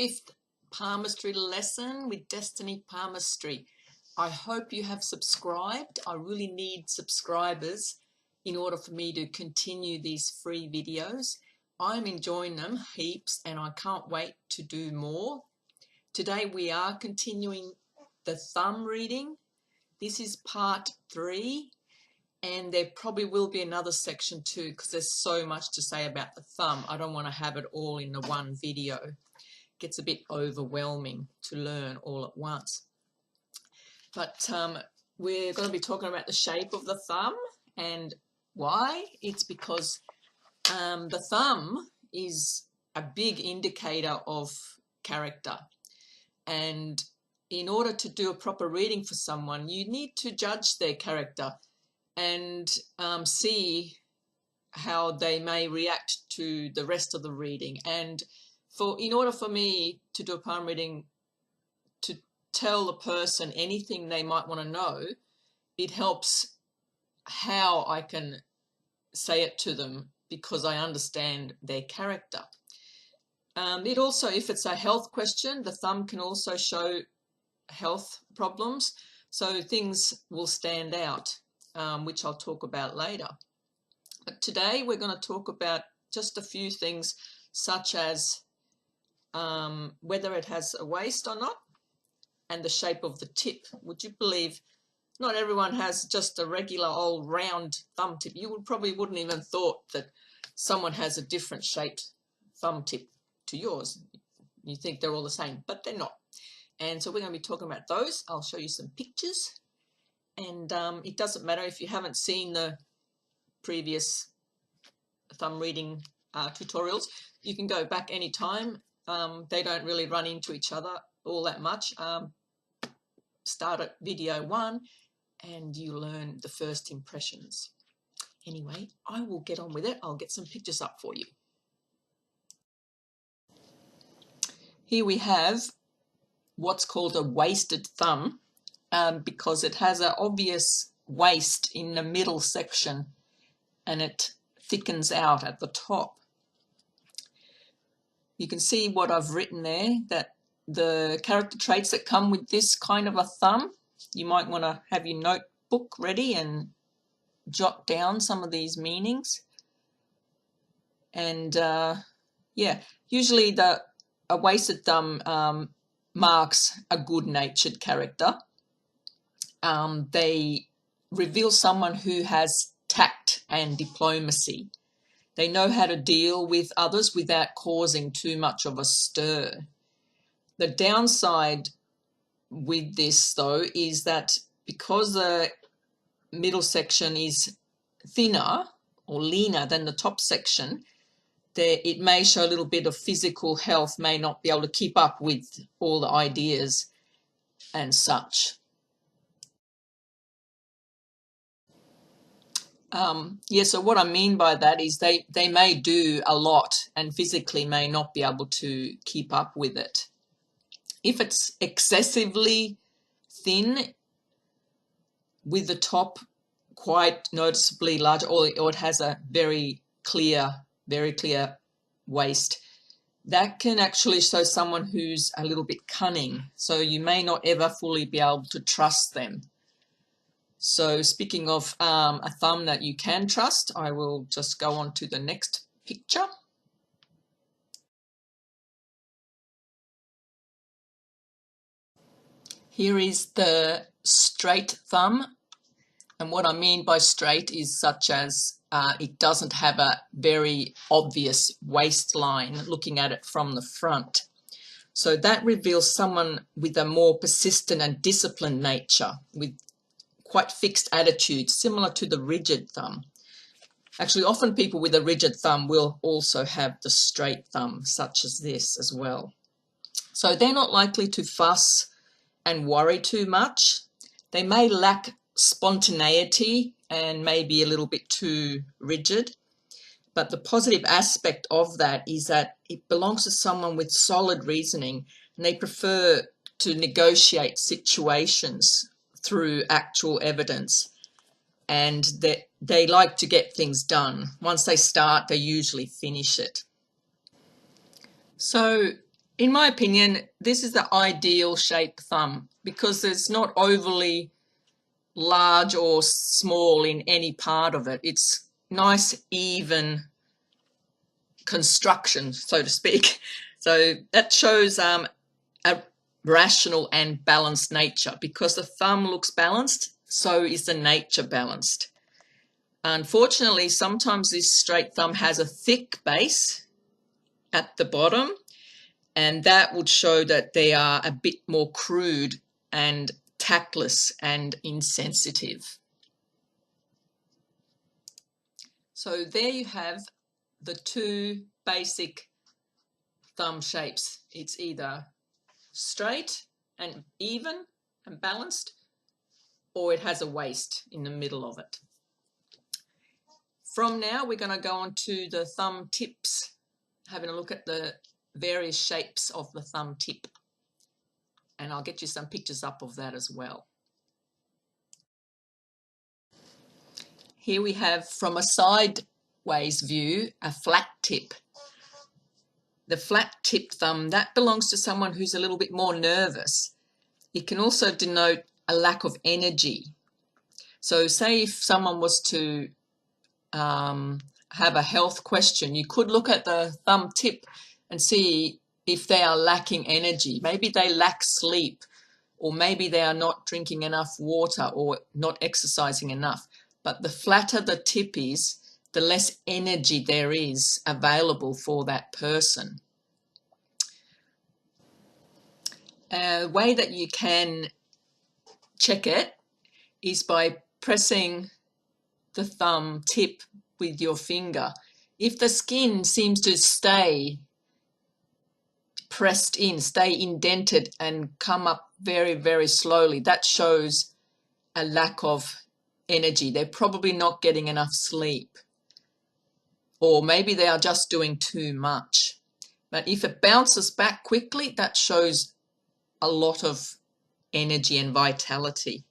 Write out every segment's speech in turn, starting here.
fifth palmistry lesson with Destiny Palmistry. I hope you have subscribed. I really need subscribers in order for me to continue these free videos. I'm enjoying them heaps and I can't wait to do more. Today we are continuing the thumb reading. This is part 3 and there probably will be another section too because there's so much to say about the thumb. I don't want to have it all in the one video. It gets a bit overwhelming to learn all at once. But we're going to be talking about the shape of the thumb and why. It's because the thumb is a big indicator of character, and in order to do a proper reading for someone you need to judge their character and see how they may react to the rest of the reading. And in order for me to do a palm reading, to tell the person anything they might want to know, it helps how I can say it to them because I understand their character. It also, if it's a health question, the thumb can also show health problems, so things will stand out, which I'll talk about later. But today we're going to talk about just a few things, such as whether it has a waist or not, and the shape of the tip. Would you believe not everyone has just a regular old round thumb tip? You probably wouldn't even thought that someone has a different shaped thumb tip to yours. You think they're all the same, but they're not. And so we're going to be talking about those. I'll show you some pictures, and it doesn't matter if you haven't seen the previous thumb reading tutorials. You can go back anytime. They don't really run into each other all that much. Start at video 1 and you learn the first impressions. Anyway, I will get on with it. I'll get some pictures up for you. Here we have what's called a waisted thumb, because it has an obvious waist in the middle section and it thickens out at the top. You can see what I've written there, that the character traits that come with this kind of a thumb, you might want to have your notebook ready and jot down some of these meanings. And yeah, usually a waisted thumb marks a good-natured character. They reveal someone who has tact and diplomacy. They know how to deal with others without causing too much of a stir. The downside with this, though, is that because the middle section is thinner or leaner than the top section, it may show a little bit of physical health, may not be able to keep up with all the ideas and such. Yeah, so what I mean by that is they may do a lot and physically may not be able to keep up with it. If it's excessively thin with the top quite noticeably large, or it has a very clear waist, that can actually show someone who's a little bit cunning. So you may not ever fully be able to trust them. So speaking of a thumb that you can trust, I will just go on to the next picture. Here is the straight thumb, and what I mean by straight is such as it doesn't have a very obvious waistline looking at it from the front. So that reveals someone with a more persistent and disciplined nature, with quite fixed attitudes, similar to the rigid thumb. Actually, often people with a rigid thumb will also have the straight thumb, such as this as well. So they're not likely to fuss and worry too much. They may lack spontaneity and may be a little bit too rigid, but the positive aspect of that is that it belongs to someone with solid reasoning, and they prefer to negotiate situations through actual evidence, and they like to get things done. Once they start, they usually finish it. So In my opinion, this is the ideal shape thumb because it's not overly large or small in any part of it. It's nice, even construction, so to speak. So that shows a rational and balanced nature. Because the thumb looks balanced, so is the nature balanced. Unfortunately, sometimes this straight thumb has a thick base at the bottom, and that would show that they are a bit more crude and tactless and insensitive. So there you have the two basic thumb shapes. It's either straight and even and balanced, or it has a waist in the middle of it. From now, we're going to go on to the thumb tips, having a look at the various shapes of the thumb tip. And I'll get you some pictures up of that as well. Here we have, from a sideways view, a flat tip. The flat tip thumb, that belongs to someone who's a little bit more nervous. It can also denote a lack of energy. So say if someone was to have a health question, you could look at the thumb tip and see if they are lacking energy. Maybe they lack sleep, or maybe they are not drinking enough water or not exercising enough. But the flatter the tip is, the less energy there is available for that person. A way that you can check it is by pressing the thumb tip with your finger. If the skin seems to stay pressed in, stay indented and come up very, very slowly, that shows a lack of energy. They're probably not getting enough sleep, or maybe they are just doing too much. But if it bounces back quickly, that shows a lot of energy and vitality.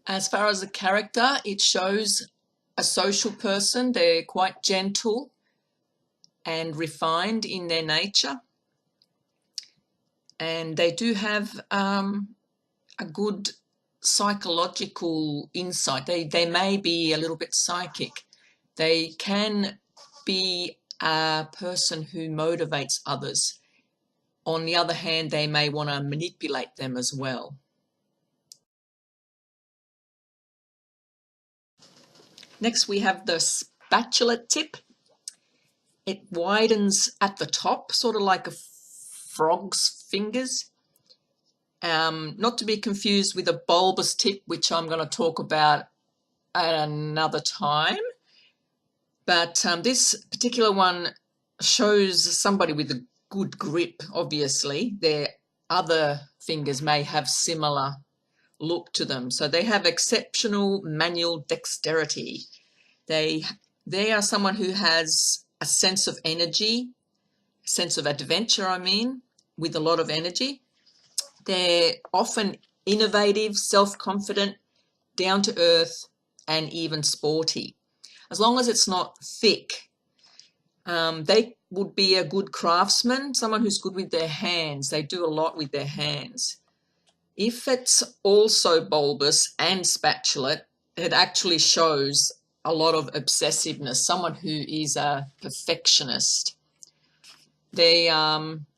As far as the character, it shows a social person. They're quite gentle and refined in their nature. And they do have a good psychological insight. They may be a little bit psychic. They can be a person who motivates others. On the other hand, they may want to manipulate them as well. Next, we have the spatula tip. It widens at the top, sort of like a frog's fingers. Not to be confused with a bulbous tip, which I'm going to talk about at another time. But this particular one shows somebody with a good grip, obviously. Their other fingers may have similar look to them. So they have exceptional manual dexterity. They are someone who has a sense of energy, a sense of adventure, with a lot of energy. They're often innovative, self-confident, down-to-earth, and even sporty. As long as it's not thick, they would be a good craftsman, someone who's good with their hands. They do a lot with their hands. If it's also bulbous and spatulate, it actually shows a lot of obsessiveness, someone who is a perfectionist. They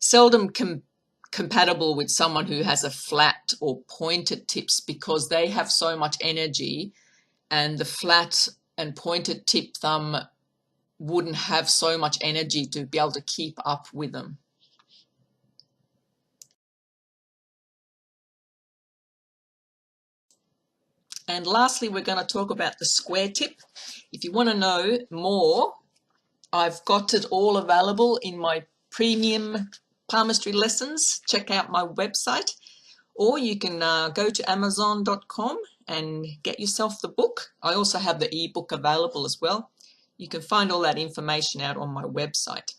seldom compatible with someone who has a flat or pointed tips, because they have so much energy, and the flat and pointed tip thumb wouldn't have so much energy to be able to keep up with them. And lastly, we're going to talk about the square tip. If you want to know more, I've got it all available in my premium palmistry lessons. Check out my website, or you can go to amazon.com and get yourself the book. I also have the ebook available as well. You can find all that information out on my website.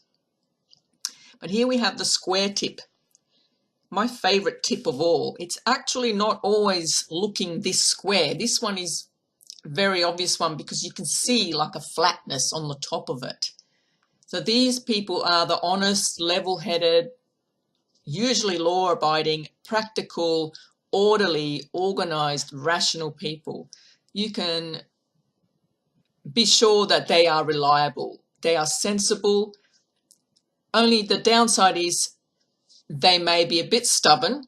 But here we have the square tip. My favorite tip of all. It's actually not always looking this square. This one is a very obvious one because you can see like a flatness on the top of it. So these people are the honest, level-headed, usually law-abiding, practical, orderly, organized, rational people. You can be sure that they are reliable. They are sensible. Only the downside is they may be a bit stubborn.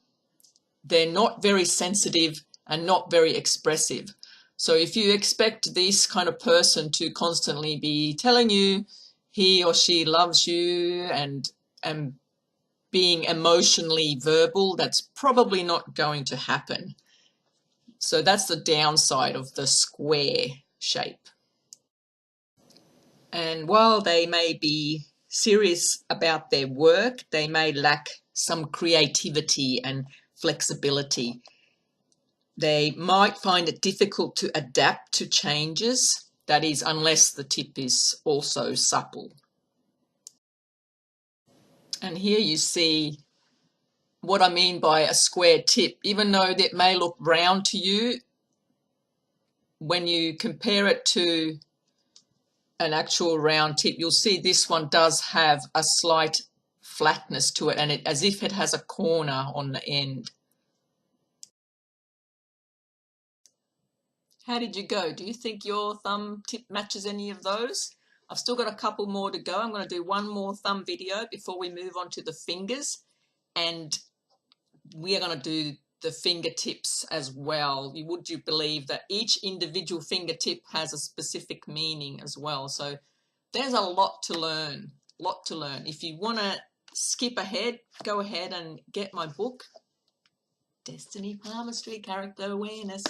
They're not very sensitive and not very expressive. So if you expect this kind of person to constantly be telling you he or she loves you and being emotionally verbal, that's probably not going to happen. So that's the downside of the square shape. And while they may be serious about their work, they may lack some creativity and flexibility. They might find it difficult to adapt to changes, that is, unless the tip is also supple. And here you see what I mean by a square tip. Even though it may look round to you, when you compare it to an actual round tip, you'll see this one does have a slight flatness to it, and it as if it has a corner on the end. How did you go? Do you think your thumb tip matches any of those? I've still got a couple more to go. I'm going to do one more thumb video before we move on to the fingers, and we are going to do the fingertips as well. Would you believe that each individual fingertip has a specific meaning as well? So there's a lot to learn, If you want to skip ahead, go ahead and get my book, Destiny Palmistry, Character Awareness.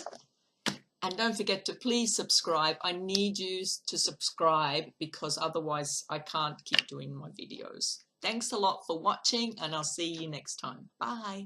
And don't forget to please subscribe. I need you to subscribe because otherwise I can't keep doing my videos. Thanks a lot for watching, and I'll see you next time. Bye.